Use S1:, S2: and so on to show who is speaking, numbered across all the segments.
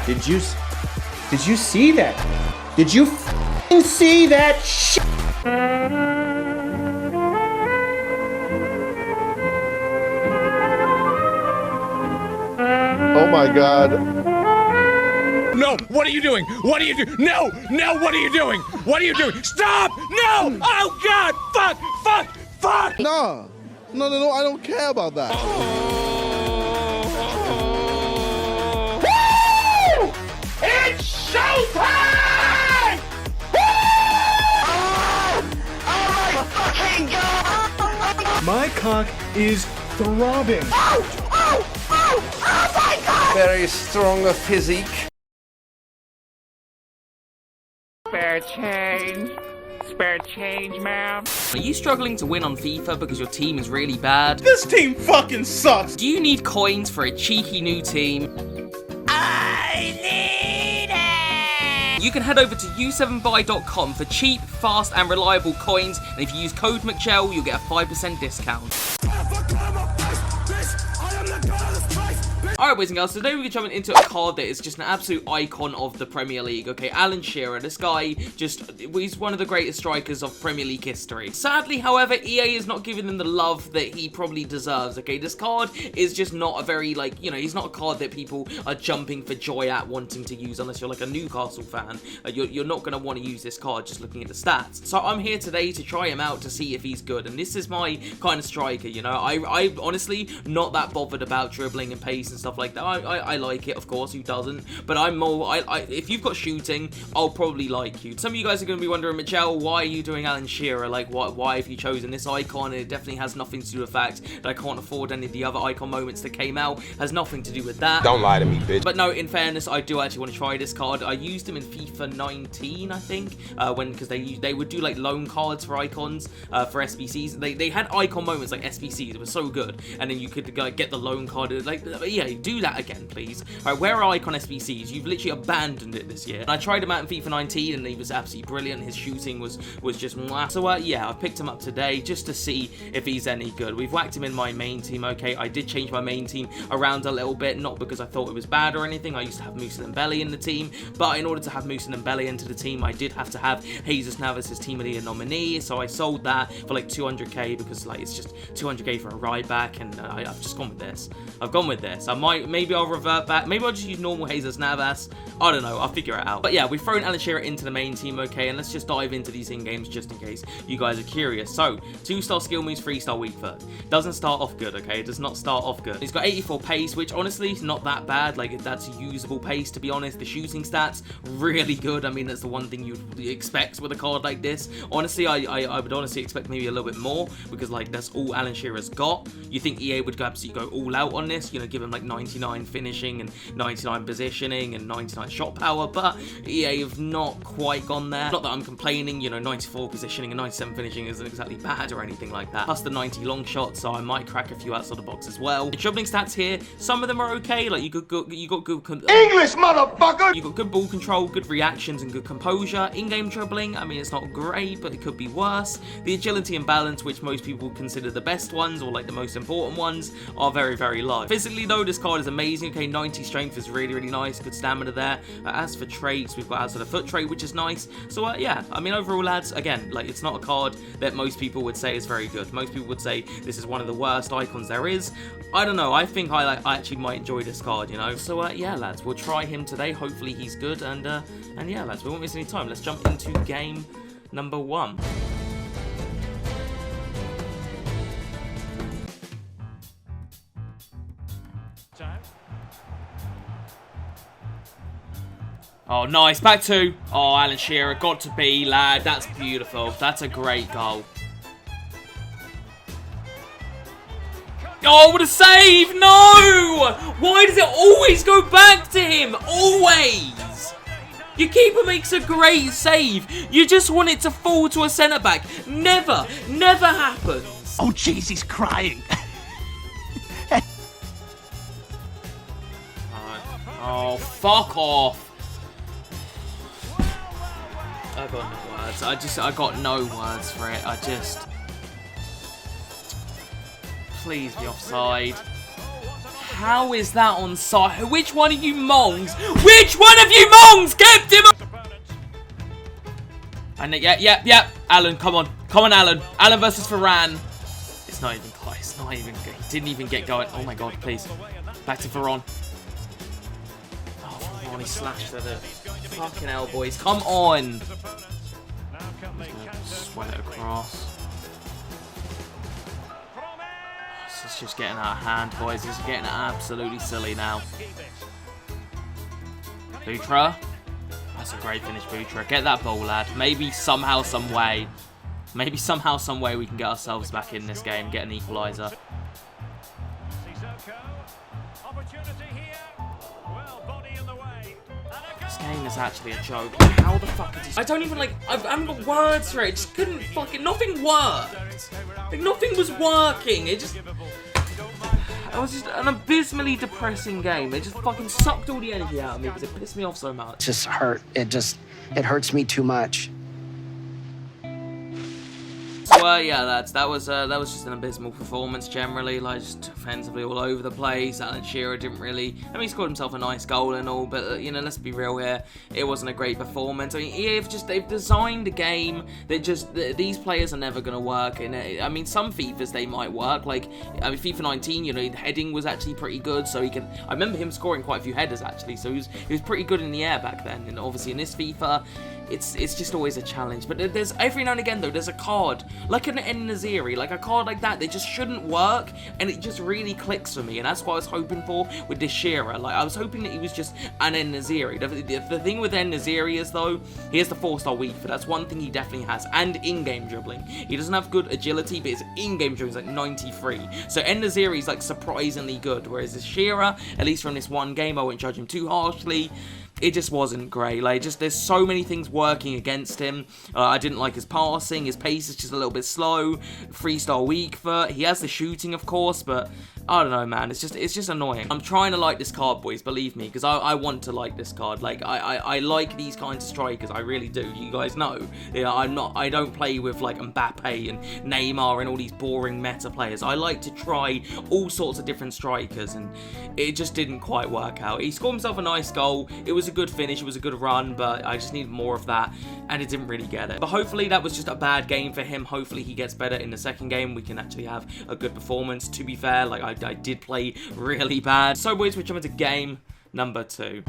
S1: Did you see that? Did you see that shit?
S2: Oh my God.
S3: No, what are you doing? What are you doing? No, no, what are you doing? What are you doing? Stop! No! Oh God! Fuck!
S2: No, I don't care about that.
S3: Woo! It's showtime!
S4: Oh my fucking God!
S1: My cock is throbbing.
S4: Oh my God!
S5: Very strong physique.
S6: Spare change, ma'am.
S7: Are you struggling to win on FIFA because your team is really bad?
S1: This team fucking sucks.
S7: Do you need coins for a cheeky new team?
S4: I need it!
S7: You can head over to u7buy.com for cheap, fast and reliable coins, and if you use code Mcjell, you'll get a 5% discount. Alright boys and girls, so today we're jumping into a card that is just an absolute icon of the Premier League, okay? Alan Shearer, this guy he's one of the greatest strikers of Premier League history. Sadly, however, EA is not giving him the love that he probably deserves, okay? This card is just not a very, like, you know, he's not a card that people are jumping for joy at wanting to use unless you're like a Newcastle fan. You're not going to want to use this card just looking at the stats. So I'm here today to try him out to see if he's good, and this is my kind of striker, you know? I honestly not that bothered about dribbling and pace and stuff like that. I like it, of course, who doesn't? But I'm more, if you've got shooting, I'll probably like you. Some of you guys are going to be wondering, Mcjell, why are you doing Alan Shearer? Like, why have you chosen this icon? And it definitely has nothing to do with the fact that I can't afford any of the other icon moments that came out. Has nothing to do with that.
S5: Don't lie to me, bitch.
S7: But no, in fairness, I do actually want to try this card. I used him in FIFA 19, I think, because they would do like loan cards for icons for SBCs. They had icon moments like SBCs. It was so good, and then you could like get the loan card. Like, yeah, do that again, please. Alright, where are icon SBCs? You've literally abandoned it this year. And I tried him out in FIFA 19 and he was absolutely brilliant. His shooting was just mwah. So yeah, I picked him up today just to see if he's any good. We've whacked him in my main team, okay? I did change my main team around a little bit, not because I thought it was bad or anything. I used to have Musa Dembele in the team, but in order to have Musa Dembele into the team, I did have to have Jesus Navas as Team of the Year nominee, so I sold that for like 200k because like it's just 200k for a right back, and I've just gone with this. I've gone with this. Maybe I'll revert back. Maybe I'll just use normal Jesus Navas. I don't know. I'll figure it out. But yeah, we've thrown Alan Shearer into the main team, okay? And let's just dive into these in-games just in case you guys are curious. So, 2-star skill moves, 3-star weak foot. Doesn't start off good, okay? It does not start off good. He's got 84 pace, which honestly is not that bad. Like, that's usable pace, to be honest. The shooting stats, really good. I mean, that's the one thing you'd expect with a card like this. Honestly, I would honestly expect maybe a little bit more because, like, that's all Alan Shearer's got. You think EA would absolutely go all out on this, you know, give him like 99 finishing and 99 positioning and 99 shot power, but EA have not quite gone there. Not that I'm complaining, you know, 94 positioning and 97 finishing isn't exactly bad or anything like that. Plus the 90 long shots, so I might crack a few outside the box as well. The dribbling stats here, some of them are okay. Like you got good
S4: English, motherfucker!
S7: You got good ball control, good reactions, and good composure. In-game dribbling, I mean, it's not great, but it could be worse. The agility and balance, which most people consider the best ones or like the most important ones, are very, very low. Physically though, this card is amazing. Okay, 90 strength is really, really nice. Good stamina there. As for traits, we've got outside the foot trait, which is nice. So yeah, I mean, overall, lads, again, like it's not a card that most people would say is very good. Most people would say this is one of the worst icons there is. I don't know. I think I actually might enjoy this card, you know. So yeah, lads, we'll try him today. Hopefully he's good. And yeah, lads, we won't miss any time. Let's jump into game number 1. Oh, nice. Back 2. Oh, Alan Shearer. Got to be, lad. That's beautiful. That's a great goal. Oh, what a save! No! Why does it always go back to him? Always! Your keeper makes a great save. You just want it to fall to a centre-back. Never happens.
S4: Oh, jeez, he's crying.
S7: Oh, fuck off. I got no words. I got no words for it. Please be offside. How is that on side? Which one of you mongs? Which one of you mongs kept him? And yeah. Alan, come on. Come on, Alan. Alan versus Varane. It's not even close. It's not even. He didn't even get going. Oh my god, please. Back to Varane. Oh, Varane, he slashed at it. Fucking hell, boys. Come on. Sweat it across. This is just getting out of hand, boys. This is getting absolutely silly now. Butra. That's a great finish, Butra. Get that ball, lad. Maybe somehow, some way. Maybe somehow, some way we can get ourselves back in this game, get an equaliser. This game is actually a joke. How the fuck is he... I don't even like... I haven't got words for it. It just couldn't fucking... Nothing worked. Like, nothing was working. It just... It was just an abysmally depressing game. It just fucking sucked all the energy out of me because it pissed me off so much.
S8: It just hurt. It hurts me too much.
S7: So yeah, lads, that was just an abysmal performance generally, like just offensively all over the place. Alan Shearer didn't really, I mean, he scored himself a nice goal and all, but you know, let's be real here, it wasn't a great performance. I mean, they've designed a game that just these players are never gonna work. And I mean, some FIFAs they might work, like I mean, FIFA 19, you know, the heading was actually pretty good, so he can. I remember him scoring quite a few headers actually, so he was pretty good in the air back then. And obviously in this FIFA, it's just always a challenge. But there's every now and again though, there's a card like an En-Nesyri, like a card like that, they just shouldn't work, and it just really clicks for me, and that's what I was hoping for with this Shearer. Like I was hoping that he was just an En-Nesyri. The thing with En-Nesyri is though, he has the 4-star weak foot. That's one thing he definitely has, and in-game dribbling. He doesn't have good agility, but his in-game dribbling is like 93. So En-Nesyri is like surprisingly good, whereas this Shearer, at least from this one game, I won't judge him too harshly. It just wasn't great. Like, there's so many things working against him. I didn't like his passing. His pace is just a little bit slow. 3-star weak foot. He has the shooting, of course, but I don't know, man. It's just annoying. I'm trying to like this card, boys. Believe me, because I want to like this card. Like, I like these kinds of strikers. I really do. You guys know. Yeah, I don't play with like Mbappe and Neymar and all these boring meta players. I like to try all sorts of different strikers, and it just didn't quite work out. He scored himself a nice goal. It was a good finish, it was a good run, but I just needed more of that, and it didn't really get it. But hopefully that was just a bad game for him. Hopefully he gets better in the second game. We can actually have a good performance. To be fair, like I did play really bad. So boys, we're jumping to game number 2.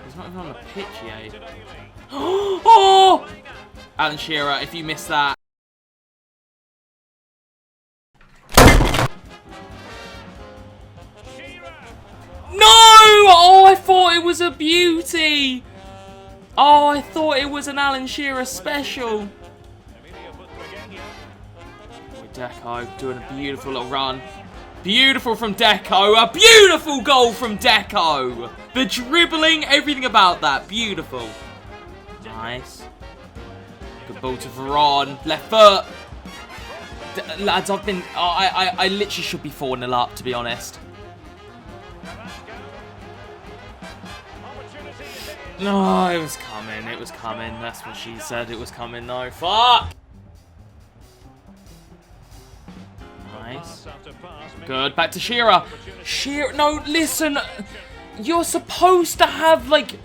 S7: He's not even on the pitch yet. Oh! Alan Shearer, if you missed that. No! Oh, I thought it was a beauty. Oh, I thought it was an Alan Shearer special. Deco doing a beautiful little run. Beautiful from Deco. A beautiful goal from Deco. The dribbling, everything about that. Beautiful. Nice. Good ball to Varane. Left foot. Lads, I've been... I literally should be 4-0 up, to be honest. No, it was coming. It was coming. That's what she said. It was coming. No, fuck. Nice. Good. Back to Shearer. Shearer. No, listen. You're supposed to have, like...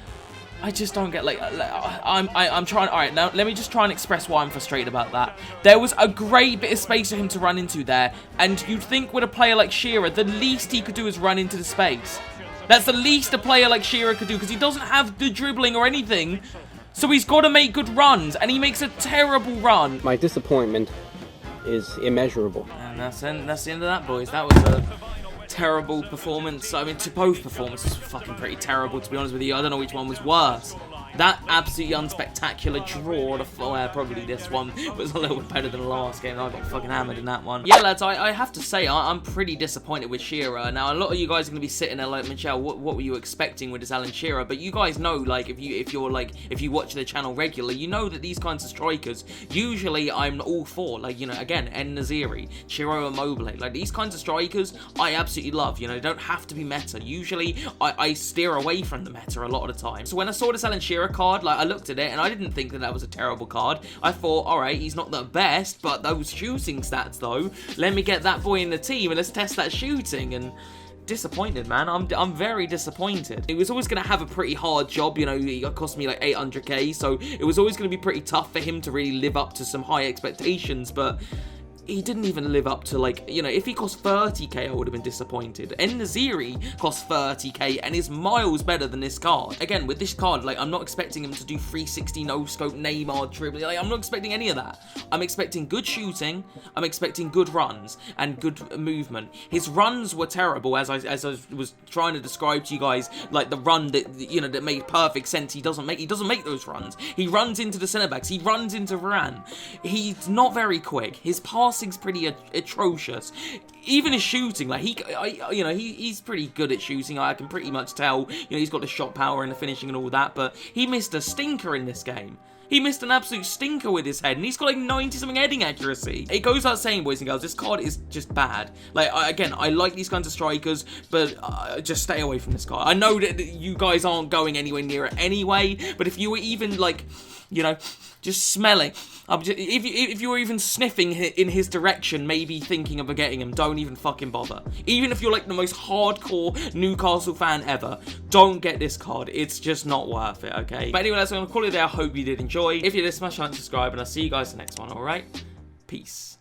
S7: I just don't get, like, I'm trying, alright, now let me just try and express why I'm frustrated about that. There was a great bit of space for him to run into there, and you'd think with a player like Shearer, the least he could do is run into the space. That's the least a player like Shearer could do, because he doesn't have the dribbling or anything, so he's got to make good runs, and he makes a terrible run.
S9: My disappointment is immeasurable.
S7: And that's the end of that, boys. That was a terrible performance. I mean, both performances were fucking pretty terrible, to be honest with you. I don't know which one was worse. That absolutely unspectacular draw to probably this one was a little bit better than the last game. I got fucking hammered in that one. Yeah, lads, I have to say, I'm pretty disappointed with Shearer. Now, a lot of you guys are going to be sitting there like, Mcjell, what were you expecting with this Alan Shearer? But you guys know, like, if you watch the channel regularly, you know that these kinds of strikers, usually I'm all for, like, you know, again, En-Nesyri, Ciro Immobile, like, these kinds of strikers, I absolutely love, you know, they don't have to be meta. Usually, I steer away from the meta a lot of the time. So when I saw this Alan Shearer card, like, I looked at it, and I didn't think that was a terrible card. I thought, alright, he's not the best, but those shooting stats, though, let me get that boy in the team, and let's test that shooting, and disappointed, man. I'm very disappointed. It was always going to have a pretty hard job, you know, it cost me like 800k, so it was always going to be pretty tough for him to really live up to some high expectations, but he didn't even live up to, like, you know, if he cost 30k, I would have been disappointed. En-Nesyri cost 30k and is miles better than this card. Again, with this card, like, I'm not expecting him to do 360 no-scope Neymar dribbling. Like, I'm not expecting any of that. I'm expecting good shooting, I'm expecting good runs, and good movement. His runs were terrible, as I was trying to describe to you guys, like, the run that, you know, that made perfect sense. He doesn't make those runs. He runs into the centre-backs, he runs into Varane. He's not very quick. His passing's pretty atrocious. Even his shooting, like, he's pretty good at shooting. I can pretty much tell, you know, he's got the shot power and the finishing and all that, but he missed a stinker in this game. He missed an absolute stinker with his head, and he's got like 90-something heading accuracy. It goes without saying, boys and girls, this card is just bad. Like, again, I like these kinds of strikers, but just stay away from this card. I know that you guys aren't going anywhere near it anyway, but if you were even, like, you know, just smelling, if you were even sniffing in his direction, maybe thinking of getting him, don't even fucking bother. Even if you're like the most hardcore Newcastle fan ever, don't get this card. It's just not worth it, okay? But anyway, that's what I'm going to call it there. I hope you did enjoy. If you did, smash like and subscribe, and I'll see you guys in the next one, alright? Peace.